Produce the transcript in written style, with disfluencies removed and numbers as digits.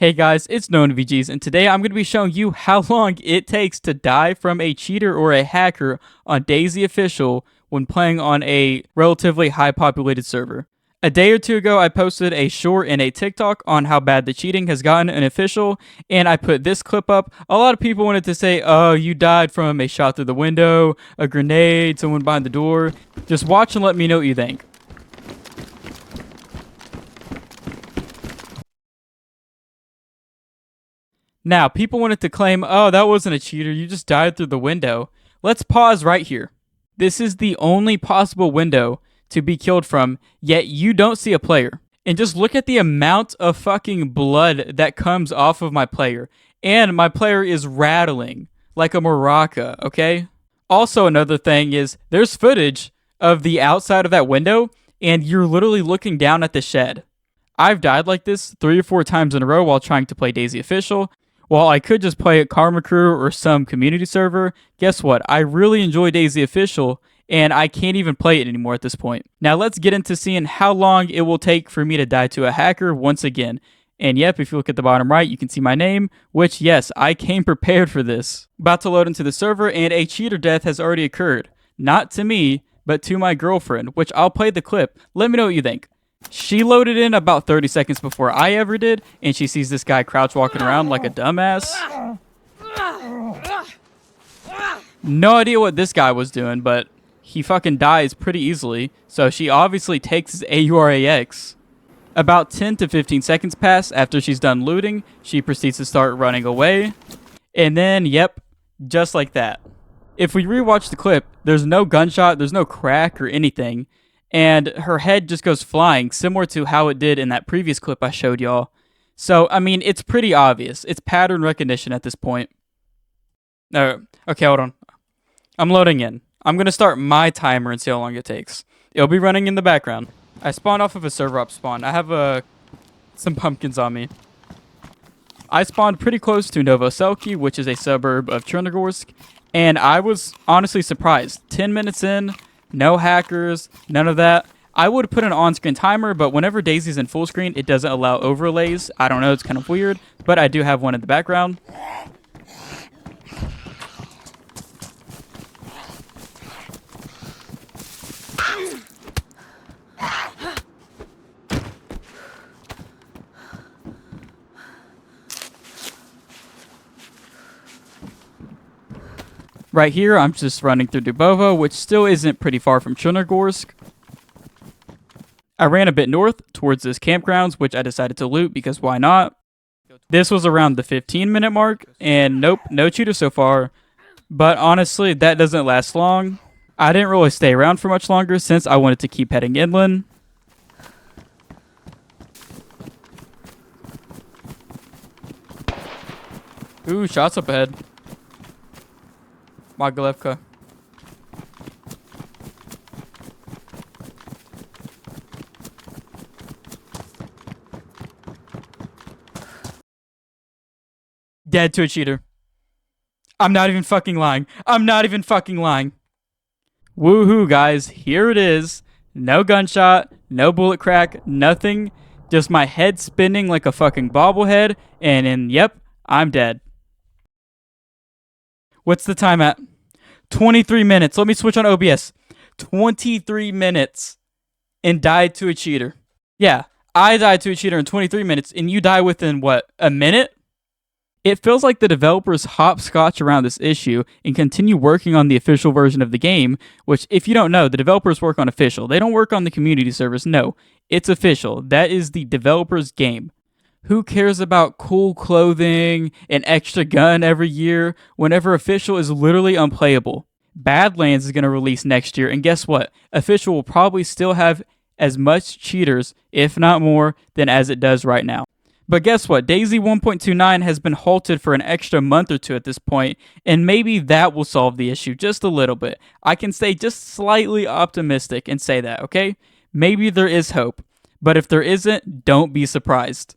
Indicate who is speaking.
Speaker 1: Hey guys, it's Nonvgs, and today I'm going to be showing you how long it takes to die from a cheater or a hacker on DayZ Official when playing on a relatively high populated server. A day or two ago, I posted a short and a TikTok on how bad the cheating has gotten in Official, and I put this clip up. A lot of people wanted to say, oh, you died from a shot through the window, a grenade, someone behind the door. Just watch and let me know what you think. Now, people wanted to claim, oh, that wasn't a cheater, you just died through the window. Let's pause right here. This is the only possible window to be killed from, yet you don't see a player. And just look at the amount of fucking blood that comes off of my player. And my player is rattling like a maraca, okay? Also, another thing is, there's footage of the outside of that window, and you're literally looking down at the shed. I've died like this 3 or 4 times in a row while trying to play DayZ Official. While I could just play at Karma Crew or some community server, guess what? I really enjoy DayZ Official, and I can't even play it anymore at this point. Now let's get into seeing how long it will take for me to die to a hacker once again. And yep, if you look at the bottom right, you can see my name, which yes, I came prepared for this. About to load into the server, and a cheater death has already occurred. Not to me, but to my girlfriend, which I'll play the clip. Let me know what you think. She loaded in about 30 seconds before I ever did, and she sees this guy crouch walking around like a dumbass. No idea what this guy was doing, but he fucking dies pretty easily, so she obviously takes his AURAX. About 10 to 15 seconds pass after she's done looting, she proceeds to start running away, and then, yep, just like that. If we rewatch the clip, there's no gunshot, there's no crack or anything, and her head just goes flying, similar to how it did in that previous clip I showed y'all. So, I mean, it's pretty obvious. It's pattern recognition at this point. Okay, hold on. I'm loading in. I'm going to start my timer and see how long it takes. It'll be running in the background. I spawned off of a server up spawn. I have some pumpkins on me. I spawned pretty close to Nonvgs, which is a suburb of Chernogorsk, and I was honestly surprised. 10 minutes in, no hackers, none of that. I would put an on-screen timer, but whenever DayZ's in full screen, it doesn't allow overlays. I don't know, it's kind of weird, but I do have one in the background. Right here, I'm just running through Dubovo, which still isn't pretty far from Chernogorsk. I ran a bit north towards this campgrounds, which I decided to loot because why not? This was around the 15-minute mark, and nope, no cheater so far. But honestly, that doesn't last long. I didn't really stay around for much longer since I wanted to keep heading inland. Ooh, shots up ahead. Moglevka. Dead to a cheater. I'm not even fucking lying. I'm not even fucking lying. Woohoo, guys. Here it is. No gunshot, no bullet crack, nothing. Just my head spinning like a fucking bobblehead, and yep, I'm dead. What's the time at? 23 minutes. Let me switch on OBS. 23 minutes and died to a cheater. Yeah, I died to a cheater in 23 minutes and you die within, what, a minute? It feels like the developers hopscotch around this issue and continue working on the official version of the game, which, if you don't know, the developers work on official. They don't work on the community servers. No, it's official. That is the developer's game. Who cares about cool clothing, an extra gun every year, whenever official is literally unplayable? Badlands is going to release next year, and guess what? Official will probably still have as much cheaters, if not more, than as it does right now. But guess what? DayZ 1.29 has been halted for an extra month or two at this point, and maybe that will solve the issue just a little bit. I can stay just slightly optimistic and say that, okay? Maybe there is hope. But if there isn't, don't be surprised.